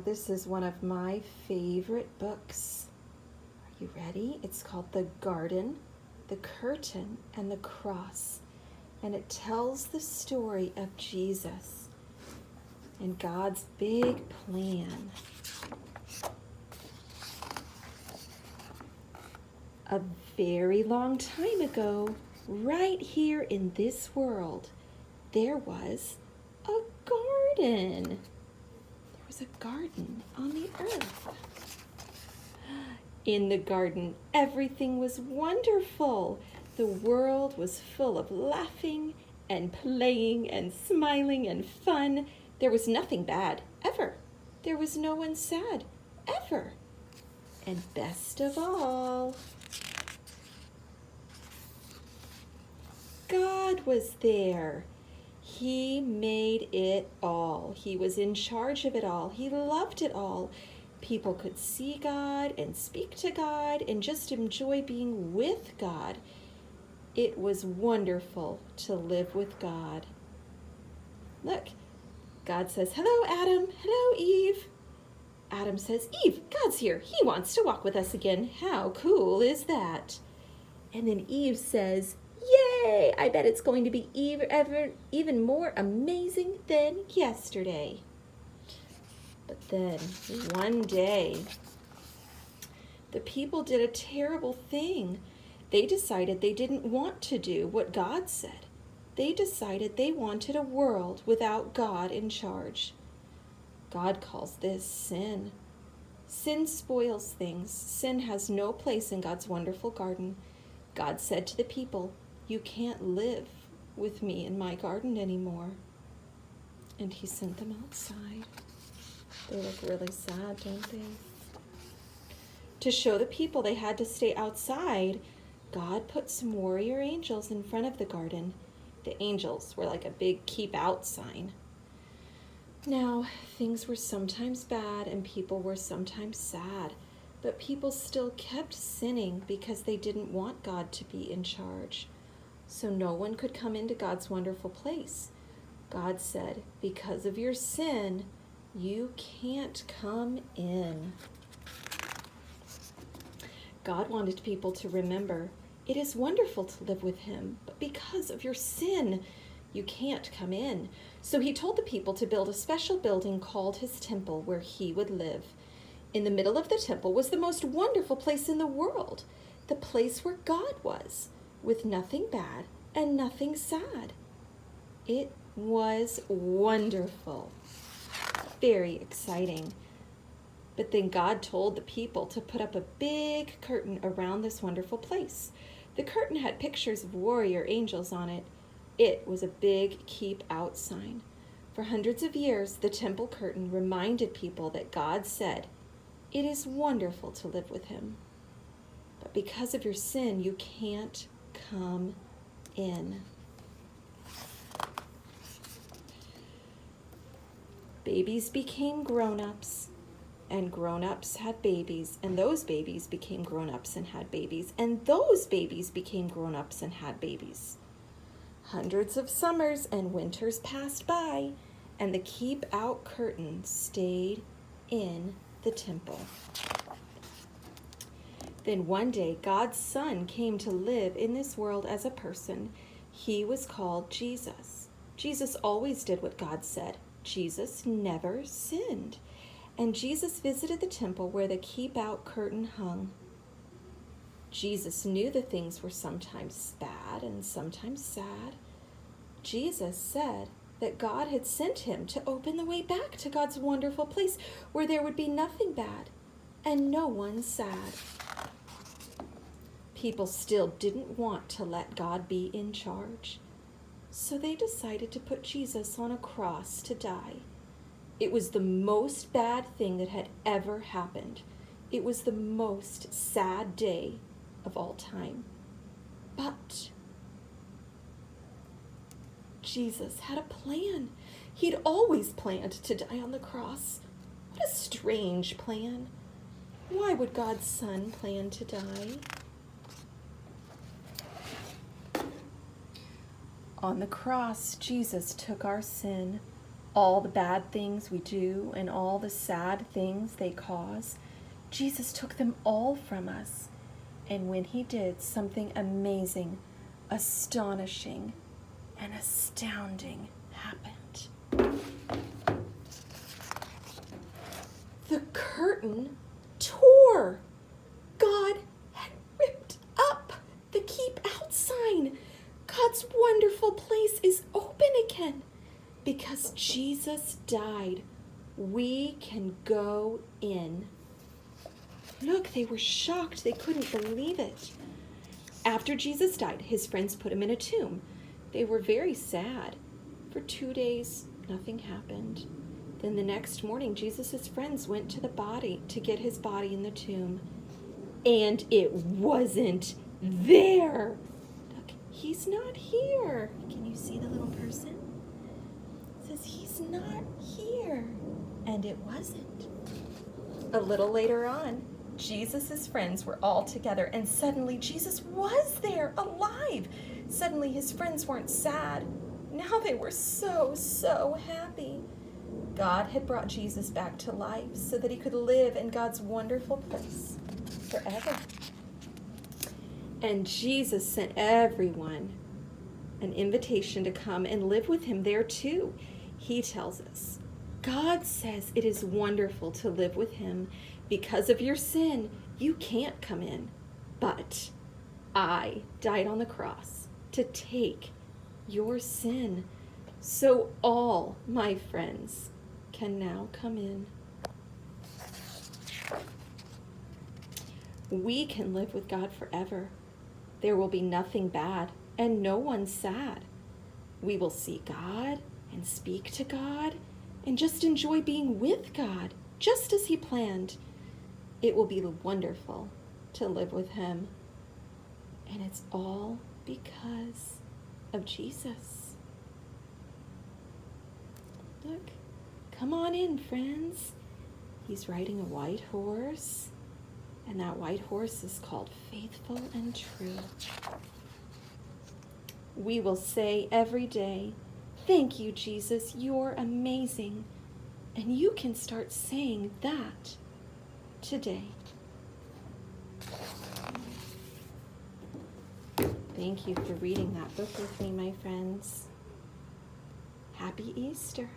this is one of my favorite books. Are you ready? It's called The Garden, the Curtain, and the Cross. And it tells the story of Jesus and God's big plan. A very long time ago, right here in this world, there was a garden. There was a garden on the earth. In the garden, everything was wonderful. The world was full of laughing and playing and smiling and fun. There was nothing bad, ever. There was no one sad, ever. And best of all, God was there. He made it all. He was in charge of it all. He loved it all. People could see God and speak to God and just enjoy being with God. It was wonderful to live with God. Look, God says, "Hello, Adam. Hello, Eve." Adam says, "Eve, God's here. He wants to walk with us again. How cool is that?" And then Eve says, "Yay! I bet it's going to be even more amazing than yesterday." But then one day, the people did a terrible thing. They decided they didn't want to do what God said. They decided they wanted a world without God in charge. God calls this sin. Sin spoils things. Sin has no place in God's wonderful garden. God said to the people, "You can't live with me in my garden anymore." And he sent them outside. They look really sad, don't they? To show the people they had to stay outside, God put some warrior angels in front of the garden. The angels were like a big keep out sign. Now, things were sometimes bad and people were sometimes sad, but people still kept sinning because they didn't want God to be in charge. So no one could come into God's wonderful place. God said, "Because of your sin, you can't come in." God wanted people to remember, it is wonderful to live with him, but because of your sin, you can't come in. So he told the people to build a special building called his temple where he would live. In the middle of the temple was the most wonderful place in the world, the place where God was, with nothing bad and nothing sad. It was wonderful. Very exciting. But then God told the people to put up a big curtain around this wonderful place. The curtain had pictures of warrior angels on it. It was a big keep out sign. For hundreds of years, the temple curtain reminded people that God said, "It is wonderful to live with him. But because of your sin, you can't come in." Babies became grown-ups, and grown-ups had babies, and those babies became grown-ups and had babies, and those babies became grown-ups and had babies. Hundreds of summers and winters passed by, and the keep-out curtain stayed in the temple. Then one day, God's Son came to live in this world as a person. He was called Jesus. Jesus always did what God said. Jesus never sinned. And Jesus visited the temple where the keep-out curtain hung. Jesus knew the things were sometimes bad and sometimes sad. Jesus said that God had sent him to open the way back to God's wonderful place where there would be nothing bad and no one sad. People still didn't want to let God be in charge. So they decided to put Jesus on a cross to die. It was the most bad thing that had ever happened. It was the most sad day of all time. But Jesus had a plan. He'd always planned to die on the cross. What a strange plan. Why would God's Son plan to die? On the cross, Jesus took our sin. all the bad things we do and all the sad things they cause, Jesus took them all from us. And when he did, something amazing, astonishing, and astounding happened. The curtain tore. God had ripped up the keep out sign. God's wonderful place is open again. Because Jesus died, we can go in. Look, they were shocked. They couldn't believe it. After Jesus died, his friends put him in a tomb. They were very sad. For 2 days, nothing happened. Then the next morning, Jesus' friends went to the body to get his body in the tomb. And it wasn't there. Look, he's not here. Can you see the little person? It says he's not here. And it wasn't. A little later on, Jesus' friends were all together, and suddenly Jesus was there, alive. Suddenly his friends weren't sad. Now they were so happy. God had brought Jesus back to life so that he could live in God's wonderful place forever. And Jesus sent everyone an invitation to come and live with him there too. He tells us, God says it is wonderful to live with him. Because of your sin, you can't come in. But I died on the cross to take your sin. So all my friends can now come in. We can live with God forever. There will be nothing bad and no one sad. We will see God and speak to God and just enjoy being with God, just as he planned. It will be wonderful to live with him. And it's all because of Jesus. Look, come on in, friends. He's riding a white horse, and that white horse is called Faithful and True. We will say every day, thank you, Jesus, you're amazing. And you can start saying that today. Thank you for reading that book with me, my friends. Happy Easter.